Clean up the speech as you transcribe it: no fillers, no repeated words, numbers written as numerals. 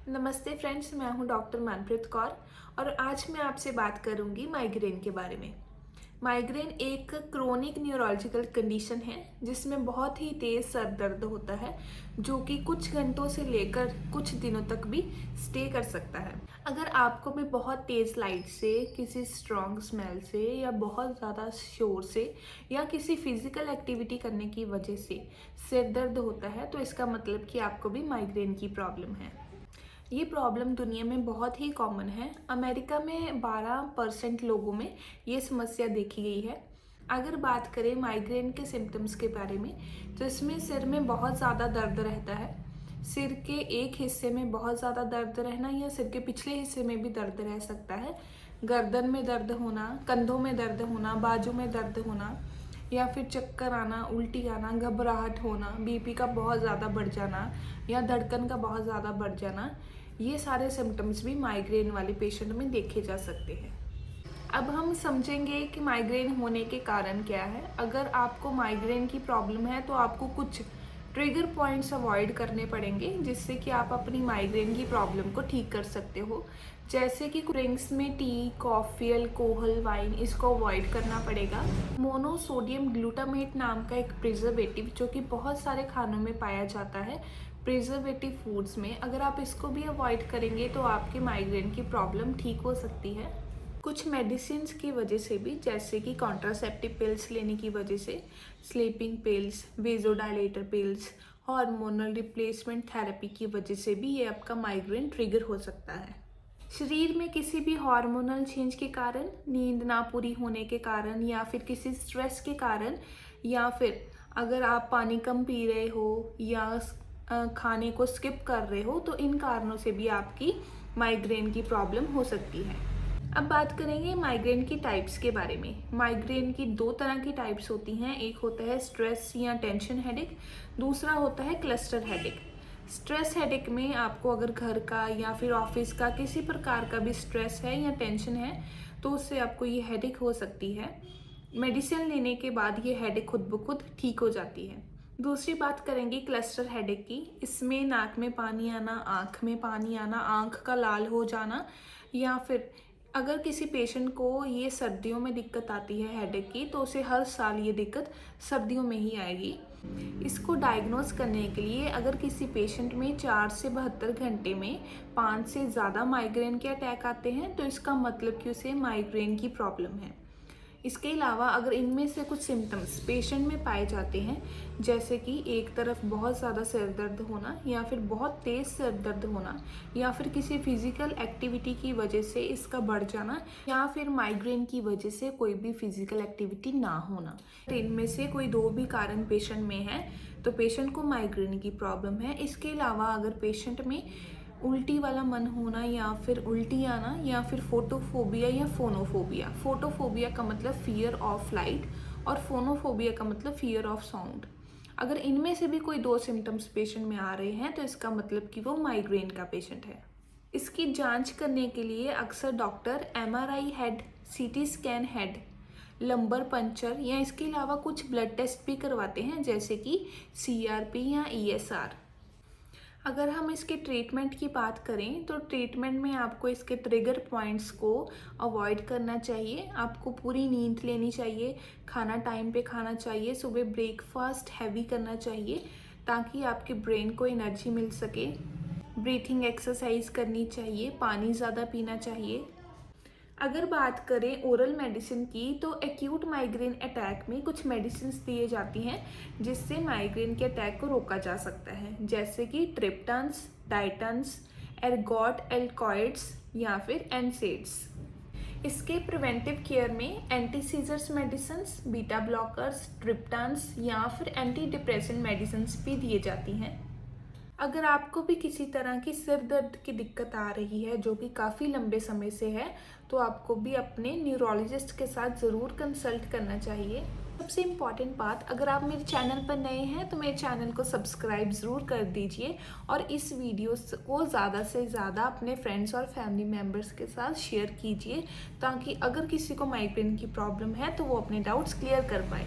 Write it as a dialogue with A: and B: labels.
A: नमस्ते फ्रेंड्स, मैं हूं डॉक्टर मनप्रीत कौर और आज मैं आपसे बात करूंगी माइग्रेन के बारे में। माइग्रेन एक क्रोनिक न्यूरोलॉजिकल कंडीशन है जिसमें बहुत ही तेज़ सर दर्द होता है जो कि कुछ घंटों से लेकर कुछ दिनों तक भी स्टे कर सकता है। अगर आपको भी बहुत तेज़ लाइट से, किसी स्ट्रॉन्ग स्मेल से या बहुत ज़्यादा शोर से या किसी फिजिकल एक्टिविटी करने की वजह से सिर दर्द होता है तो इसका मतलब कि आपको भी माइग्रेन की प्रॉब्लम है। ये प्रॉब्लम दुनिया में बहुत ही कॉमन है। अमेरिका में 12% लोगों में ये समस्या देखी गई है। अगर बात करें माइग्रेन के सिम्टम्स के बारे में तो इसमें सिर में बहुत ज़्यादा दर्द रहता है। सिर के एक हिस्से में बहुत ज़्यादा दर्द रहना या सिर के पिछले हिस्से में भी दर्द रह सकता है। गर्दन में दर्द होना, कंधों में दर्द होना, बाजू में दर्द होना या फिर चक्कर आना, उल्टी आना, घबराहट होना, बीपी का बहुत ज़्यादा बढ़ जाना या धड़कन का बहुत ज़्यादा बढ़ जाना, ये सारे सिम्टम्स भी माइग्रेन वाले पेशेंट में देखे जा सकते हैं। अब हम समझेंगे कि माइग्रेन होने के कारण क्या है। अगर आपको माइग्रेन की प्रॉब्लम है तो आपको कुछ ट्रिगर पॉइंट्स अवॉइड करने पड़ेंगे जिससे कि आप अपनी माइग्रेन की प्रॉब्लम को ठीक कर सकते हो। जैसे कि ड्रिंक्स में टी, कॉफ़ी, अल्कोहल, वाइन, इसको अवॉइड करना पड़ेगा। मोनोसोडियम ग्लूटामेट नाम का एक प्रिजर्वेटिव जो कि बहुत सारे खानों में पाया जाता है, प्रिजर्वेटिव फूड्स में, अगर आप इसको भी अवॉइड करेंगे तो आपके माइग्रेन की प्रॉब्लम ठीक हो सकती है। कुछ मेडिसिन्स की वजह से भी, जैसे कि कॉन्ट्रासेप्टिव पिल्स लेने की वजह से, sleeping pills, vasodilator pills, hormonal replacement therapy की वजह से भी ये आपका माइग्रेन ट्रिगर हो सकता है। शरीर में किसी भी हार्मोनल चेंज के कारण, नींद ना पूरी होने के कारण या फिर किसी स्ट्रेस के कारण या फिर अगर आप पानी कम पी रहे हो या खाने को स्किप कर रहे हो तो इन कारणों से भी आपकी माइग्रेन की प्रॉब्लम हो सकती है। अब बात करेंगे माइग्रेन की टाइप्स के बारे में। माइग्रेन की दो तरह की टाइप्स होती हैं। एक होता है स्ट्रेस या टेंशन हेडेक, दूसरा होता है क्लस्टर हेडेक। स्ट्रेस हेडेक में आपको अगर घर का या फिर ऑफिस का किसी प्रकार का भी स्ट्रेस है या टेंशन है तो उससे आपको ये हेडेक हो सकती है। मेडिसिन लेने के बाद ये हेडेक खुद ब खुद ठीक हो जाती है। दूसरी बात करेंगे क्लस्टर हेडेक की। इसमें नाक में पानी आना, आँख में पानी आना, आँख का लाल हो जाना या फिर अगर किसी पेशेंट को ये सर्दियों में दिक्कत आती है हेडेक की तो उसे हर साल ये दिक्कत सर्दियों में ही आएगी। इसको डायग्नोज करने के लिए अगर किसी पेशेंट में 4 से 72 घंटे में 5 से ज़्यादा माइग्रेन के अटैक आते हैं तो इसका मतलब कि उसे माइग्रेन की प्रॉब्लम है। इसके अलावा अगर इनमें से कुछ सिम्टम्स पेशेंट में पाए जाते हैं, जैसे कि एक तरफ बहुत ज़्यादा सिर दर्द होना या फिर बहुत तेज़ सिर दर्द होना या फिर किसी फिजिकल एक्टिविटी की वजह से इसका बढ़ जाना या फिर माइग्रेन की वजह से कोई भी फिजिकल एक्टिविटी ना होना, इनमें से कोई दो भी कारण पेशेंट में है तो पेशेंट को माइग्रेन की प्रॉब्लम है। इसके अलावा अगर पेशेंट में उल्टी वाला मन होना या फिर उल्टी आना या फिर फोटोफोबिया या फोनोफोबिया, फोटोफोबिया का मतलब फियर ऑफ लाइट और फोनोफोबिया का मतलब फियर ऑफ साउंड, अगर इनमें से भी कोई दो सिम्टम्स पेशेंट में आ रहे हैं तो इसका मतलब कि वो माइग्रेन का पेशेंट है। इसकी जांच करने के लिए अक्सर doctor MRI head, CT scan head, lumbar puncture या इसके अलावा कुछ ब्लड टेस्ट भी करवाते हैं जैसे कि सीआरपी या ईएसआर। अगर हम इसके ट्रीटमेंट की बात करें तो ट्रीटमेंट में आपको इसके ट्रिगर पॉइंट्स को अवॉइड करना चाहिए। आपको पूरी नींद लेनी चाहिए, खाना टाइम पे खाना चाहिए, सुबह ब्रेकफास्ट हैवी करना चाहिए ताकि आपके ब्रेन को एनर्जी मिल सके। ब्रीथिंग एक्सरसाइज करनी चाहिए, पानी ज़्यादा पीना चाहिए। अगर बात करें ओरल मेडिसिन की तो एक्यूट माइग्रेन अटैक में कुछ मेडिसिन दिए जाती हैं जिससे माइग्रेन के अटैक को रोका जा सकता है, जैसे कि ट्रिप्टन्स, डाइटन्स, एर्गोट एल्कॉइड्स या फिर एनसेड्स। इसके प्रिवेंटिव केयर में anti seizures medicine, beta blockers, triptans या फिर एंटी डिप्रेसेंट मेडिसिन भी दिए जाती हैं। अगर आपको भी किसी तरह की सिर दर्द की दिक्कत आ रही है जो कि काफ़ी लंबे समय से है तो आपको भी अपने न्यूरोलॉजिस्ट के साथ ज़रूर कंसल्ट करना चाहिए। सबसे इम्पॉर्टेंट बात, अगर आप मेरे चैनल पर नए हैं तो मेरे चैनल को सब्सक्राइब ज़रूर कर दीजिए और इस वीडियो को ज़्यादा से ज़्यादा अपने फ्रेंड्स और फैमिली मेम्बर्स के साथ शेयर कीजिए ताकि अगर किसी को माइग्रेन की प्रॉब्लम है तो वो अपने डाउट्स क्लियर कर पाए।